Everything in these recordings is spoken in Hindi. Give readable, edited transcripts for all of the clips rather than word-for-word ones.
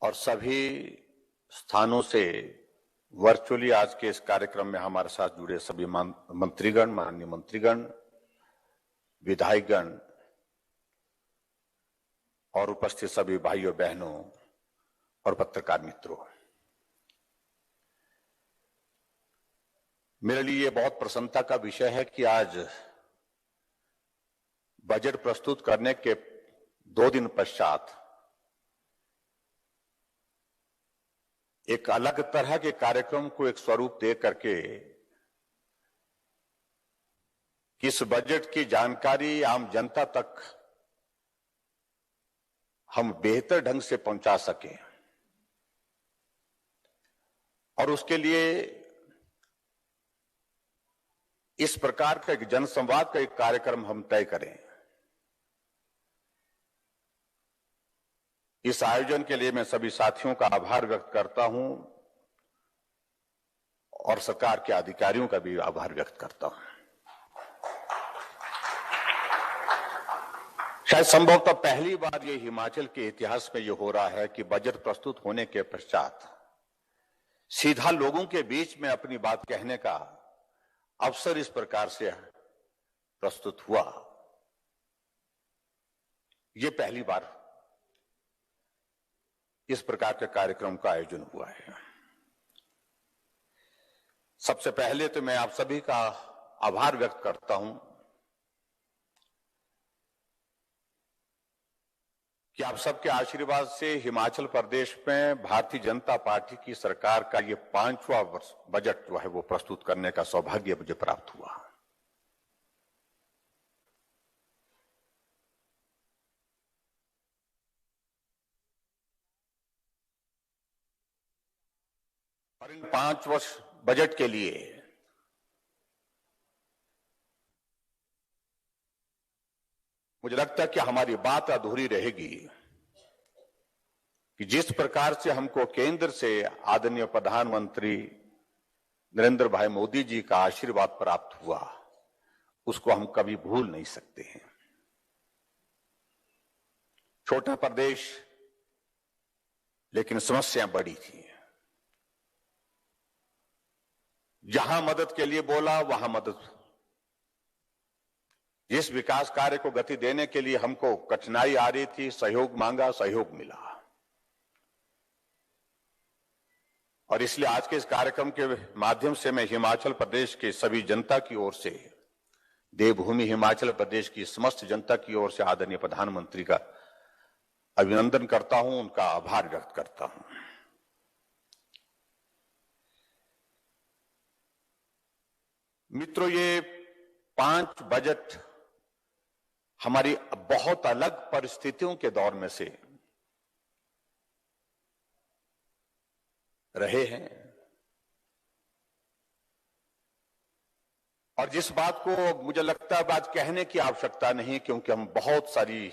और सभी स्थानों से वर्चुअली आज के इस कार्यक्रम में हमारे साथ जुड़े सभी मंत्रीगण, माननीय मंत्रीगण, विधायकगण और उपस्थित सभी भाइयों बहनों और पत्रकार मित्रों, मेरे लिए यह बहुत प्रसन्नता का विषय है कि आज बजट प्रस्तुत करने के 2 दिन पश्चात एक अलग तरह के कार्यक्रम को एक स्वरूप दे करके इस बजट की जानकारी आम जनता तक हम बेहतर ढंग से पहुंचा सकें और उसके लिए इस प्रकार का एक जनसंवाद का एक कार्यक्रम हम तय करें। इस आयोजन के लिए मैं सभी साथियों का आभार व्यक्त करता हूं और सरकार के अधिकारियों का भी आभार व्यक्त करता हूं। शायद संभवतः पहली बार ये हिमाचल के इतिहास में ये हो रहा है कि बजट प्रस्तुत होने के पश्चात सीधा लोगों के बीच में अपनी बात कहने का अवसर इस प्रकार से प्रस्तुत हुआ। ये पहली बार इस प्रकार के कार्यक्रम का आयोजन हुआ है। सबसे पहले तो मैं आप सभी का आभार व्यक्त करता हूं कि आप सबके आशीर्वाद से हिमाचल प्रदेश में भारतीय जनता पार्टी की सरकार का ये 5वां बजट जो है वो प्रस्तुत करने का सौभाग्य मुझे प्राप्त हुआ। और इन 5 वर्ष बजट के लिए मुझे लगता है कि हमारी बात अधूरी रहेगी कि जिस प्रकार से हमको केंद्र से आदरणीय प्रधानमंत्री नरेंद्र भाई मोदी जी का आशीर्वाद प्राप्त हुआ, उसको हम कभी भूल नहीं सकते हैं। छोटा प्रदेश, लेकिन समस्या बड़ी थी। जहां मदद के लिए बोला वहां मदद, जिस विकास कार्य को गति देने के लिए हमको कठिनाई आ रही थी, सहयोग मांगा, सहयोग मिला। और इसलिए आज के इस कार्यक्रम के माध्यम से मैं हिमाचल प्रदेश के सभी जनता की ओर से, देवभूमि हिमाचल प्रदेश की समस्त जनता की ओर से आदरणीय प्रधानमंत्री का अभिनंदन करता हूं, उनका आभार व्यक्त करता हूं। मित्रों, ये 5 बजट हमारी बहुत अलग परिस्थितियों के दौर में से रहे हैं और जिस बात को मुझे लगता है आज कहने की आवश्यकता नहीं, क्योंकि हम बहुत सारी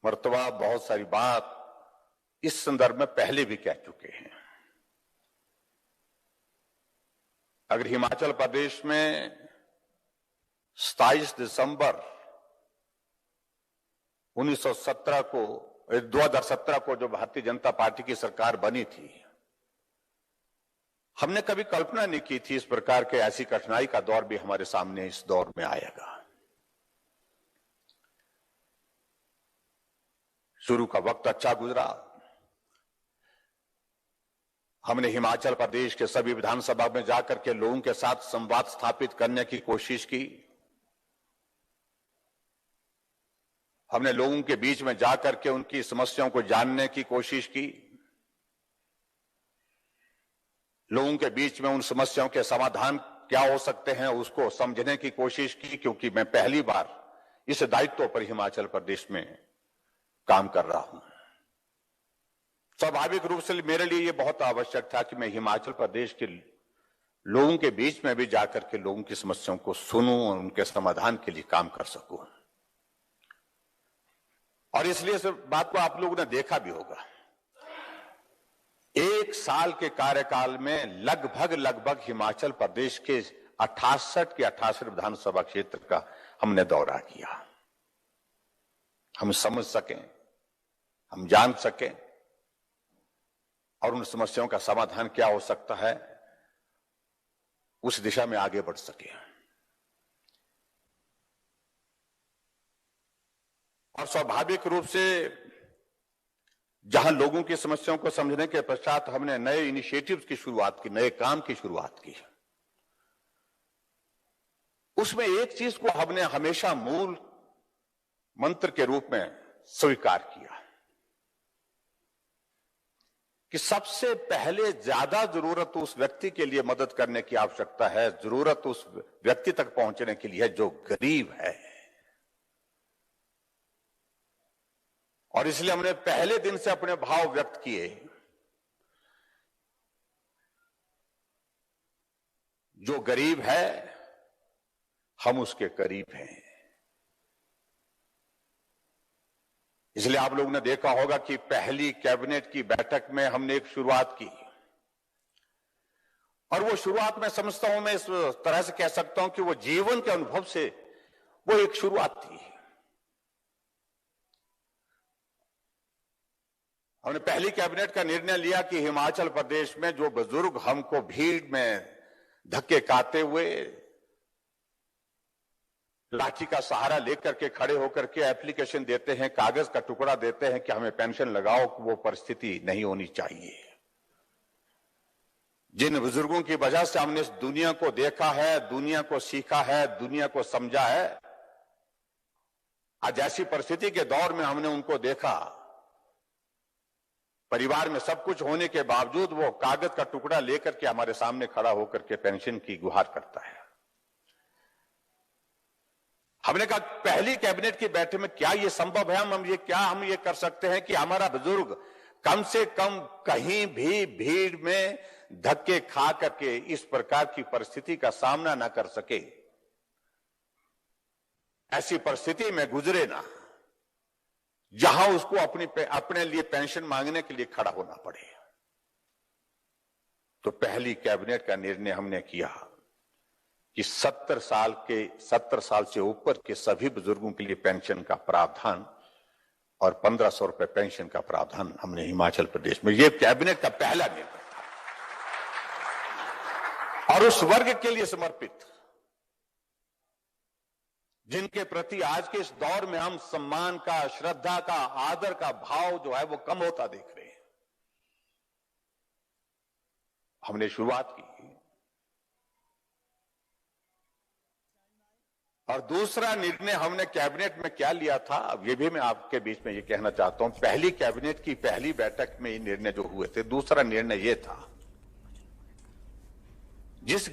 मर्तबा, बहुत सारी बात इस संदर्भ में पहले भी कह चुके हैं। अगर हिमाचल प्रदेश में 27 दिसंबर 2017 को जो भारतीय जनता पार्टी की सरकार बनी थी, हमने कभी कल्पना नहीं की थी इस प्रकार के ऐसी कठिनाई का दौर भी हमारे सामने इस दौर में आएगा। शुरू का वक्त अच्छा गुजरा। हमने हिमाचल प्रदेश के सभी विधानसभा में जाकर के लोगों के साथ संवाद स्थापित करने की कोशिश की। हमने लोगों के बीच में जाकर के उनकी समस्याओं को जानने की कोशिश की। लोगों के बीच में उन समस्याओं के समाधान क्या हो सकते हैं उसको समझने की कोशिश की, क्योंकि मैं पहली बार इस दायित्व पर हिमाचल प्रदेश में काम कर रहा हूं। स्वाभाविक रूप से मेरे लिए यह बहुत आवश्यक था कि मैं हिमाचल प्रदेश के लोगों के बीच में भी जाकर के लोगों की समस्याओं को सुनूं और उनके समाधान के लिए काम कर सकूं। और इसलिए इस बात को आप लोगों ने देखा भी होगा, 1 साल के कार्यकाल में लगभग हिमाचल प्रदेश के 68 विधानसभा क्षेत्र का हमने दौरा किया। हम समझ सकें, हम जान सकें और उन समस्याओं का समाधान क्या हो सकता है, उस दिशा में आगे बढ़ सके। और स्वाभाविक रूप से जहां लोगों की समस्याओं को समझने के पश्चात हमने नए इनिशिएटिव्स की शुरुआत की, नए काम की शुरुआत की, उसमें एक चीज को हमने हमेशा मूल मंत्र के रूप में स्वीकार किया कि सबसे पहले ज्यादा जरूरत उस व्यक्ति के लिए मदद करने की आवश्यकता है, जरूरत उस व्यक्ति तक पहुंचने के लिए है जो गरीब है। और इसलिए हमने पहले दिन से अपने भाव व्यक्त किए, जो गरीब है हम उसके करीब हैं। इसलिए आप लोगों ने देखा होगा कि पहली कैबिनेट की बैठक में हमने एक शुरुआत की, और वो शुरुआत मैं समझता हूं, मैं इस तरह से कह सकता हूं कि वो जीवन के अनुभव से वो एक शुरुआत थी। हमने पहली कैबिनेट का निर्णय लिया कि हिमाचल प्रदेश में जो बुजुर्ग हमको भीड़ में धक्के खाते हुए लाठी का सहारा लेकर के खड़े होकर के एप्लीकेशन देते हैं, कागज का टुकड़ा देते हैं कि हमें पेंशन लगाओ, वो परिस्थिति नहीं होनी चाहिए। जिन बुजुर्गों की वजह से हमने इस दुनिया को देखा है, दुनिया को सीखा है, दुनिया को समझा है, आज ऐसी परिस्थिति के दौर में हमने उनको देखा, परिवार में सब कुछ होने के बावजूद वो कागज का टुकड़ा लेकर के हमारे सामने खड़ा होकर के पेंशन की गुहार करता है। हमने कहा पहली कैबिनेट की बैठक में क्या ये संभव है, हम ये कर सकते हैं कि हमारा बुजुर्ग कम से कम कहीं भी भीड़ में धक्के खा करके इस प्रकार की परिस्थिति का सामना ना कर सके, ऐसी परिस्थिति में गुजरे ना जहां उसको अपने लिए पेंशन मांगने के लिए खड़ा होना पड़े। तो पहली कैबिनेट का निर्णय हमने किया कि 70 साल से ऊपर के सभी बुजुर्गों के लिए पेंशन का प्रावधान और 1500 रुपए पेंशन का प्रावधान हमने हिमाचल प्रदेश में, यह कैबिनेट का पहला निर्णय था। और उस वर्ग के लिए समर्पित जिनके प्रति आज के इस दौर में हम सम्मान का, श्रद्धा का, आदर का भाव जो है वो कम होता देख रहे हैं, हमने शुरुआत की। और दूसरा निर्णय हमने कैबिनेट में क्या लिया था, अब ये भी मैं आपके बीच में ये कहना चाहता हूं। पहली कैबिनेट की पहली बैठक में ये निर्णय जो हुए थे, दूसरा निर्णय ये था, जिस